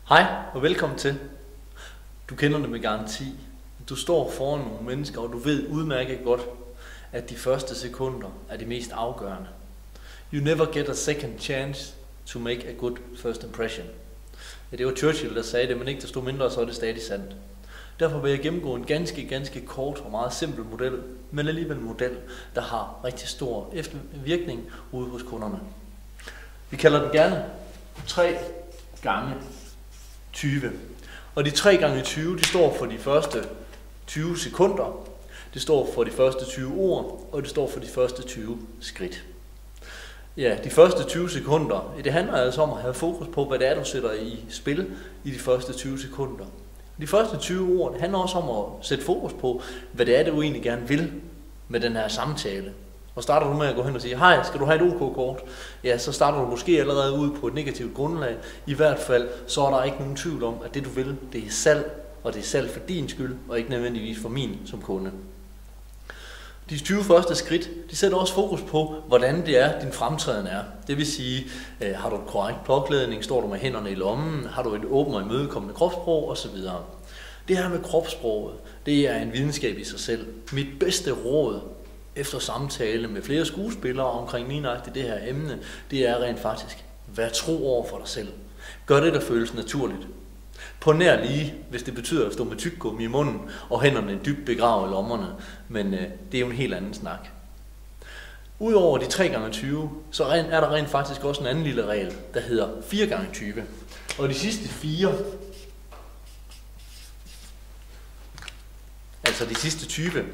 Hej og velkommen til. Du kender det med garanti. Du står foran nogle mennesker, og du ved udmærket godt, at de første sekunder er de mest afgørende. You never get a second chance to make a good first impression. Ja, det var Churchill, der sagde det, men ikke desto mindre, så er det stadig sandt. Derfor vil jeg gennemgå en ganske kort og meget simpel model, men alligevel en model, der har rigtig stor virkning ude hos kunderne. Vi kalder den gerne 3 gange 20. Og de 3 gange 20, de står for de første 20 sekunder, det står for de første 20 ord, og det står for de første 20 skridt. Ja, de første 20 sekunder, det handler altså om at have fokus på, hvad det er, du sætter i spil i de første 20 sekunder. De første 20 ord, det handler også om at sætte fokus på, hvad det er, du egentlig gerne vil med den her samtale. Og starter du med at gå hen og sige, hej, skal du have et OK-kort? Ja, så starter du måske allerede ud på et negativt grundlag. I hvert fald, så er der ikke nogen tvivl om, at det du vil, det er salg, og det er salg for din skyld, og ikke nødvendigvis for min som kunde. De 20 første skridt, de sætter også fokus på, hvordan det er, din fremtræden er. Det vil sige, har du et korrekt påklædning, står du med hænderne i lommen, har du et åbent og imødekommende kropssprog osv. Det her med kropssproget, det er en videnskab i sig selv. Mit bedste råd efter samtale med flere skuespillere omkring lige nøjagtigt det her emne, det er rent faktisk, vær tro over for dig selv. Gør det, der føles naturligt. På nær lige, hvis det betyder at stå med tyggegummi i munden og hænderne dybt begravet i lommerne, men det er jo en helt anden snak. Udover de 3 gange 20, så er der rent faktisk også en anden lille regel, der hedder 4 gange 20. Og de sidste 4, altså de sidste 20,